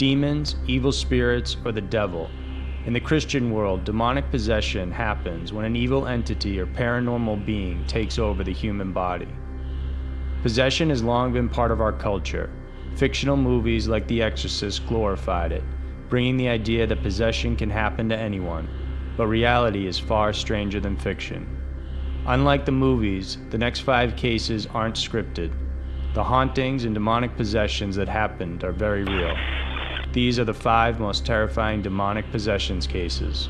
demons, evil spirits, or the devil. In the Christian world, demonic possession happens when an evil entity or paranormal being takes over the human body. Possession has long been part of our culture. Fictional movies like The Exorcist glorified it, bringing the idea that possession can happen to anyone, but reality is far stranger than fiction. Unlike the movies, the next 5 cases aren't scripted. The hauntings and demonic possessions that happened are very real. These are the 5 most terrifying demonic possessions cases.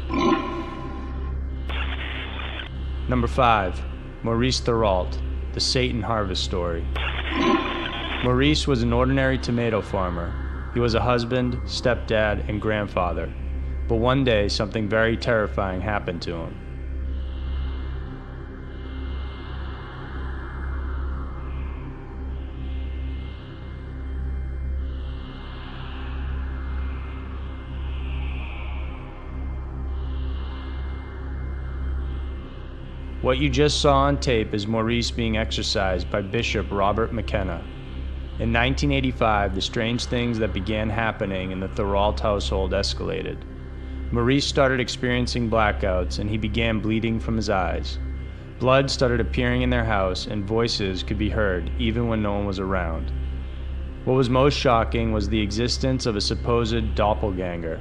Number 5. Maurice Therault, the Satan Harvest Story. Maurice was an ordinary tomato farmer. He was a husband, stepdad, and grandfather. But one day, something very terrifying happened to him. What you just saw on tape is Maurice being exorcised by Bishop Robert McKenna. In 1985, the strange things that began happening in the Therault household escalated. Maurice started experiencing blackouts and he began bleeding from his eyes. Blood started appearing in their house and voices could be heard even when no one was around. What was most shocking was the existence of a supposed doppelganger.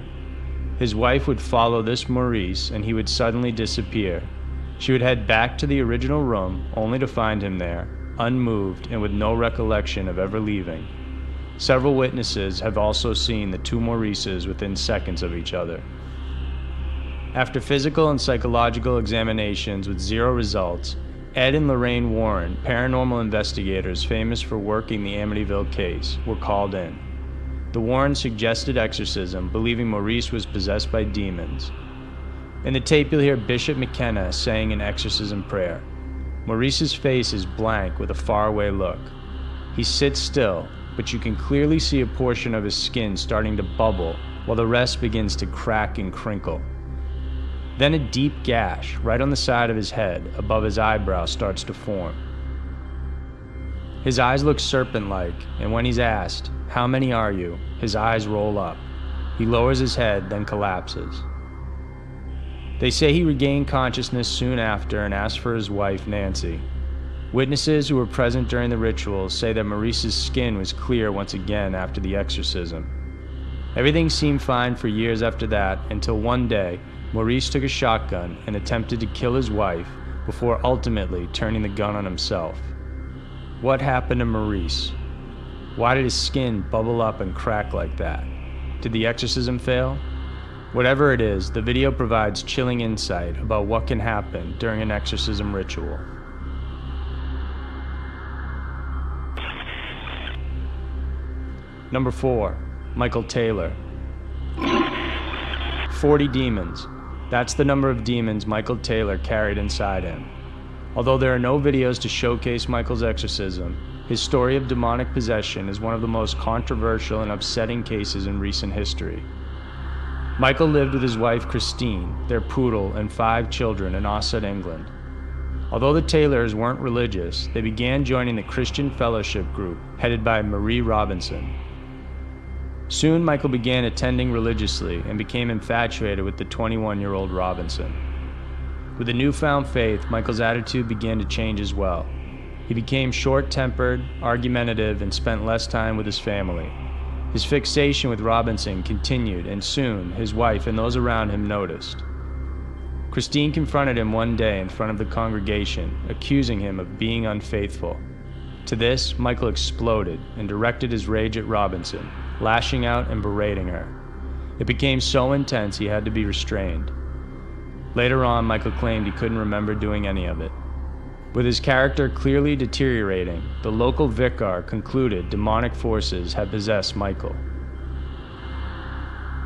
His wife would follow this Maurice and he would suddenly disappear. She would head back to the original room, only to find him there, unmoved and with no recollection of ever leaving. Several witnesses have also seen the 2 Maurices within seconds of each other. After physical and psychological examinations with 0 results, Ed and Lorraine Warren, paranormal investigators famous for working the Amityville case, were called in. The Warrens suggested exorcism, believing Maurice was possessed by demons. In the tape, you'll hear Bishop McKenna saying an exorcism prayer. Maurice's face is blank with a faraway look. He sits still, but you can clearly see a portion of his skin starting to bubble while the rest begins to crack and crinkle. Then a deep gash right on the side of his head above his eyebrow starts to form. His eyes look serpent-like, and when he's asked, "How many are you?" his eyes roll up. He lowers his head, then collapses. They say he regained consciousness soon after and asked for his wife, Nancy. Witnesses who were present during the ritual say that Maurice's skin was clear once again after the exorcism. Everything seemed fine for years after that, until one day, Maurice took a shotgun and attempted to kill his wife before ultimately turning the gun on himself. What happened to Maurice? Why did his skin bubble up and crack like that? Did the exorcism fail? Whatever it is, the video provides chilling insight about what can happen during an exorcism ritual. Number 4. Michael Taylor. 40 demons. That's the number of demons Michael Taylor carried inside him. Although there are no videos to showcase Michael's exorcism, his story of demonic possession is one of the most controversial and upsetting cases in recent history. Michael lived with his wife Christine, their poodle, and 5 children in Ossett, England. Although the Taylors weren't religious, they began joining the Christian Fellowship group headed by Marie Robinson. Soon Michael began attending religiously and became infatuated with the 21-year-old Robinson. With a newfound faith, Michael's attitude began to change as well. He became short-tempered, argumentative, and spent less time with his family. His fixation with Robinson continued, and soon his wife and those around him noticed. Christine confronted him one day in front of the congregation, accusing him of being unfaithful. To this, Michael exploded and directed his rage at Robinson, lashing out and berating her. It became so intense he had to be restrained. Later on, Michael claimed he couldn't remember doing any of it. With his character clearly deteriorating, the local vicar concluded demonic forces had possessed Michael.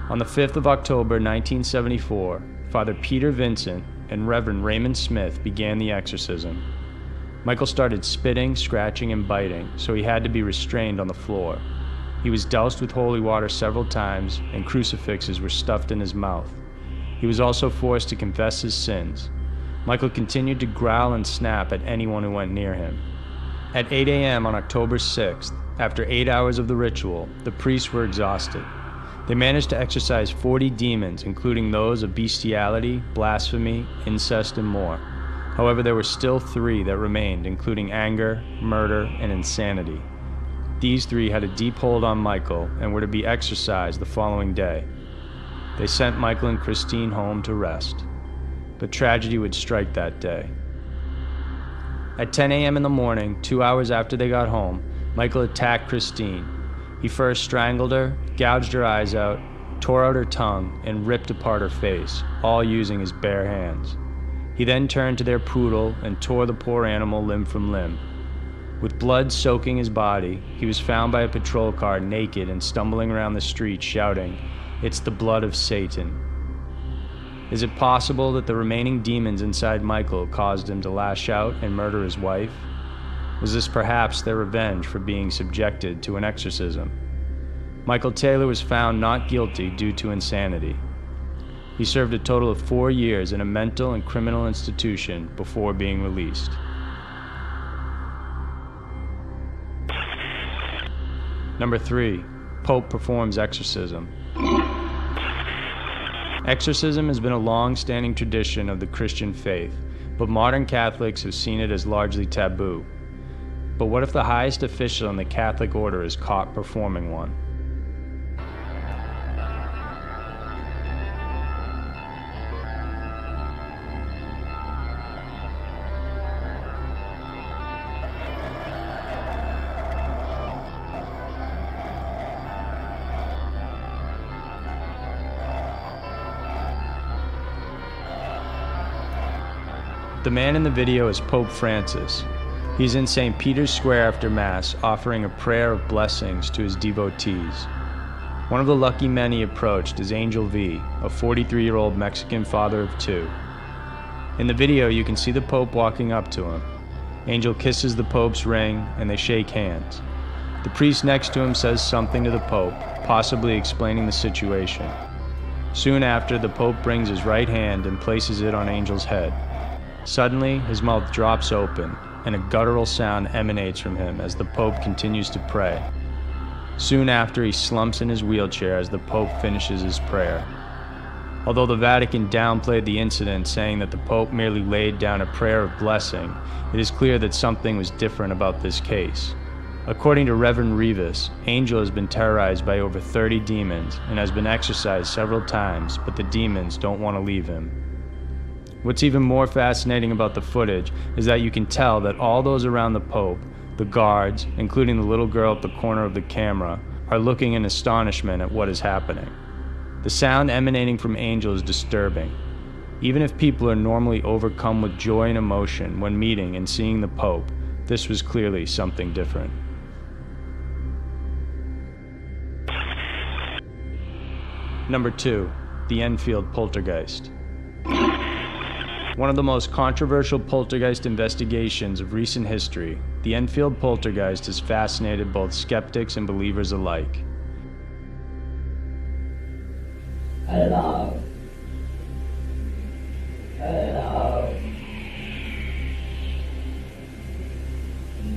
On the 5th of October 1974, Father Peter Vincent and Reverend Raymond Smith began the exorcism. Michael started spitting, scratching, and biting, so he had to be restrained on the floor. He was doused with holy water several times, and crucifixes were stuffed in his mouth. He was also forced to confess his sins. Michael continued to growl and snap at anyone who went near him. At 8 a.m. on October 6th, after 8 hours of the ritual, the priests were exhausted. They managed to exorcise 40 demons, including those of bestiality, blasphemy, incest, and more. However, there were still 3 that remained, including anger, murder, and insanity. These 3 had a deep hold on Michael and were to be exorcised the following day. They sent Michael and Christine home to rest. But tragedy would strike that day. At 10 a.m. in the morning, 2 hours after they got home, Michael attacked Christine. He first strangled her, gouged her eyes out, tore out her tongue, and ripped apart her face, all using his bare hands. He then turned to their poodle and tore the poor animal limb from limb. With blood soaking his body, he was found by a patrol car naked and stumbling around the street shouting, "It's the blood of Satan." Is it possible that the remaining demons inside Michael caused him to lash out and murder his wife? Was this perhaps their revenge for being subjected to an exorcism? Michael Taylor was found not guilty due to insanity. He served a total of 4 years in a mental and criminal institution before being released. Number 3. Pope performs exorcism. Exorcism has been a long-standing tradition of the Christian faith, but modern Catholics have seen it as largely taboo. But what if the highest official in the Catholic order is caught performing one? The man in the video is Pope Francis. He's in St. Peter's Square after Mass, offering a prayer of blessings to his devotees. One of the lucky men he approached is Angel V, a 43-year-old Mexican father of 2. In the video, you can see the Pope walking up to him. Angel kisses the Pope's ring, and they shake hands. The priest next to him says something to the Pope, possibly explaining the situation. Soon after, the Pope brings his right hand and places it on Angel's head. Suddenly, his mouth drops open, and a guttural sound emanates from him as the Pope continues to pray. Soon after, he slumps in his wheelchair as the Pope finishes his prayer. Although the Vatican downplayed the incident, saying that the Pope merely laid down a prayer of blessing, it is clear that something was different about this case. According to Reverend Rivas, Angel has been terrorized by over 30 demons and has been exorcised several times, but the demons don't want to leave him. What's even more fascinating about the footage is that you can tell that all those around the Pope, the guards, including the little girl at the corner of the camera, are looking in astonishment at what is happening. The sound emanating from Angel is disturbing. Even if people are normally overcome with joy and emotion when meeting and seeing the Pope, this was clearly something different. Number 2. The Enfield Poltergeist. One of the most controversial poltergeist investigations of recent history, the Enfield Poltergeist has fascinated both skeptics and believers alike. Hello. Hello.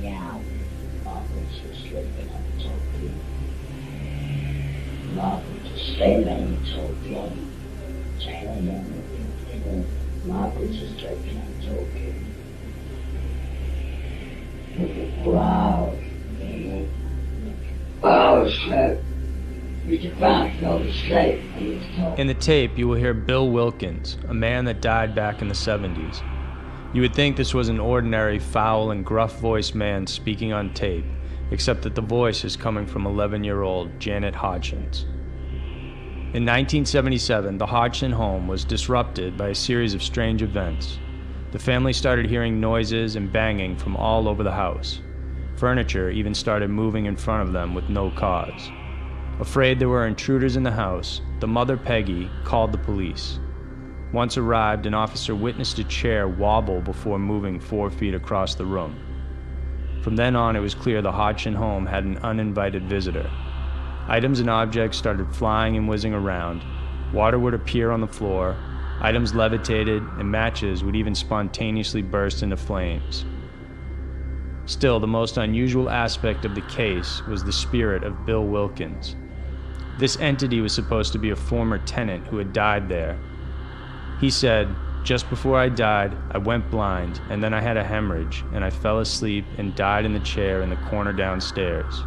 Now, Margaret's sleeping and talking. Margaret's sleeping and talking. Telling them. Margaret's sleeping and talking. Wow. Oh, shit. In the tape, you will hear Bill Wilkins, a man that died back in the 70s. You would think this was an ordinary, foul, and gruff-voiced man speaking on tape, except that the voice is coming from 11-year-old Janet Hodgins. In 1977, the Hodgson home was disrupted by a series of strange events. The family started hearing noises and banging from all over the house. Furniture even started moving in front of them with no cause. Afraid there were intruders in the house, the mother, Peggy, called the police. Once arrived, an officer witnessed a chair wobble before moving 4 feet across the room. From then on, it was clear the Hodgson home had an uninvited visitor. Items and objects started flying and whizzing around. Water would appear on the floor, items levitated, and matches would even spontaneously burst into flames. Still, the most unusual aspect of the case was the spirit of Bill Wilkins. This entity was supposed to be a former tenant who had died there. He said, "Just before I died, I went blind, and then I had a hemorrhage, and I fell asleep and died in the chair in the corner downstairs."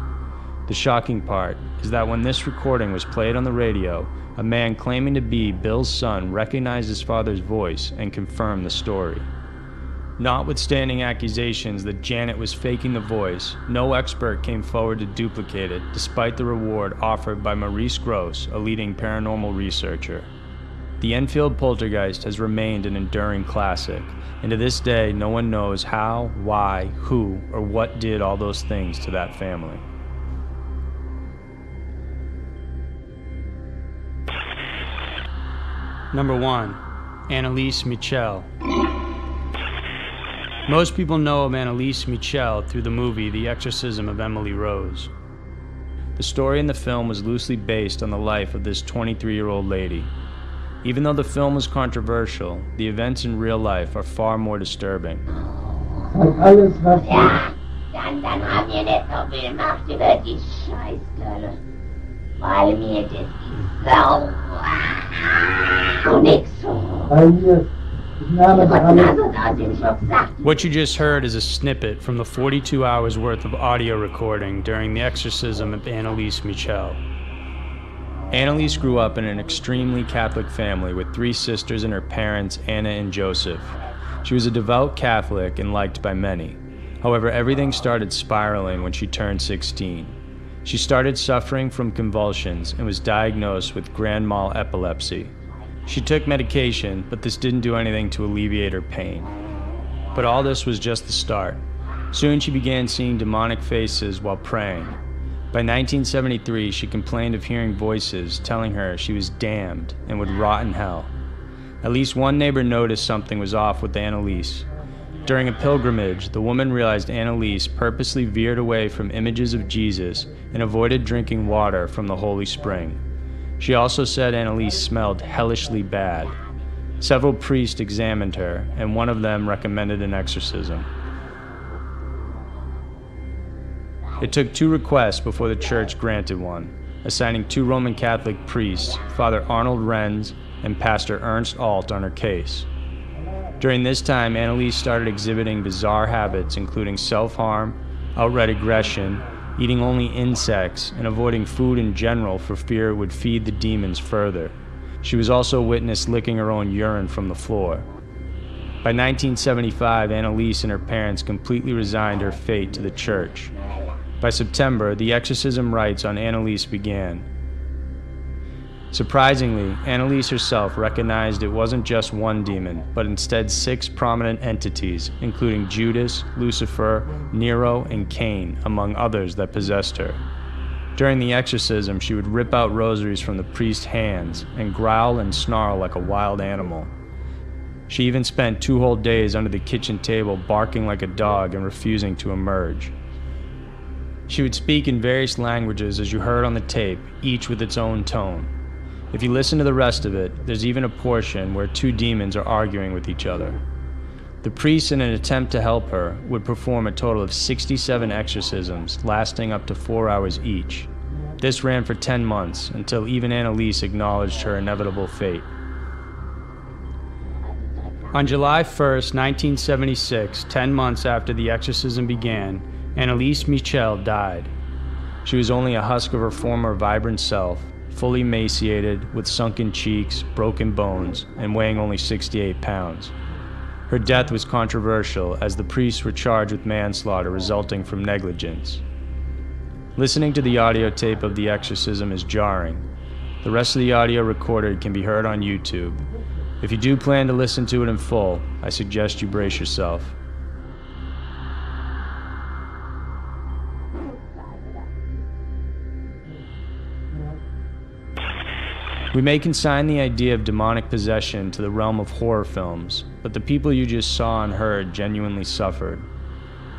The shocking part is that when this recording was played on the radio, a man claiming to be Bill's son recognized his father's voice and confirmed the story. Notwithstanding accusations that Janet was faking the voice, no expert came forward to duplicate it, despite the reward offered by Maurice Gross, a leading paranormal researcher. The Enfield poltergeist has remained an enduring classic, and to this day no one knows how, why, who, or what did all those things to that family. Number 1. Annalise Michel. Most people know of Annalise Michel through the movie The Exorcism of Emily Rose. The story in the film was loosely based on the life of this 23-year-old lady. Even though the film was controversial, the events in real life are far more disturbing. Ja, dann haben wir nicht so viel Macht über die Scheißkerle. Weil mir das ist so nix so. What you just heard is a snippet from the 42 hours worth of audio recording during the exorcism of Annalise Michel. Annalise grew up in an extremely Catholic family with 3 sisters and her parents, Anna and Joseph. She was a devout Catholic and liked by many. However, everything started spiraling when she turned 16. She started suffering from convulsions and was diagnosed with grand mal epilepsy. She took medication, but this didn't do anything to alleviate her pain. But all this was just the start. Soon she began seeing demonic faces while praying. By 1973, she complained of hearing voices telling her she was damned and would rot in hell. At least one neighbor noticed something was off with Annalise. During a pilgrimage, the woman realized Annalise purposely veered away from images of Jesus and avoided drinking water from the holy spring. She also said Annalise smelled hellishly bad. Several priests examined her, and one of them recommended an exorcism. It took 2 requests before the church granted one, assigning 2 Roman Catholic priests, Father Arnold Renz and Pastor Ernst Alt, on her case. During this time, Annalise started exhibiting bizarre habits including self-harm, outright aggression, eating only insects, and avoiding food in general for fear it would feed the demons further. She was also witnessed licking her own urine from the floor. By 1975, Annalise and her parents completely resigned her fate to the church. By September, the exorcism rites on Annalise began. Surprisingly, Annalise herself recognized it wasn't just one demon, but instead 6 prominent entities, including Judas, Lucifer, Nero, and Cain, among others that possessed her. During the exorcism, she would rip out rosaries from the priest's hands and growl and snarl like a wild animal. She even spent 2 whole days under the kitchen table barking like a dog and refusing to emerge. She would speak in various languages as you heard on the tape, each with its own tone. If you listen to the rest of it, there's even a portion where 2 demons are arguing with each other. The priests, in an attempt to help her, would perform a total of 67 exorcisms, lasting up to 4 hours each. This ran for 10 months, until even Annalise acknowledged her inevitable fate. On July 1st, 1976, 10 months after the exorcism began, Annalise Michel died. She was only a husk of her former vibrant self, fully emaciated, with sunken cheeks, broken bones, and weighing only 68 pounds. Her death was controversial as the priests were charged with manslaughter resulting from negligence. Listening to the audio tape of the exorcism is jarring. The rest of the audio recorded can be heard on YouTube. If you do plan to listen to it in full, I suggest you brace yourself. We may consign the idea of demonic possession to the realm of horror films, but the people you just saw and heard genuinely suffered.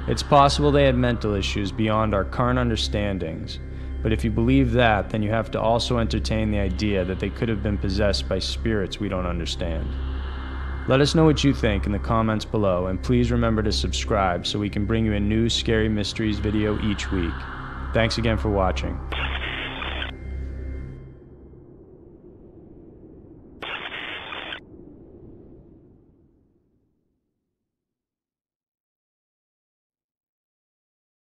It's possible they had mental issues beyond our current understandings, but if you believe that, then you have to also entertain the idea that they could have been possessed by spirits we don't understand. Let us know what you think in the comments below, and please remember to subscribe so we can bring you a new Scary Mysteries video each week. Thanks again for watching.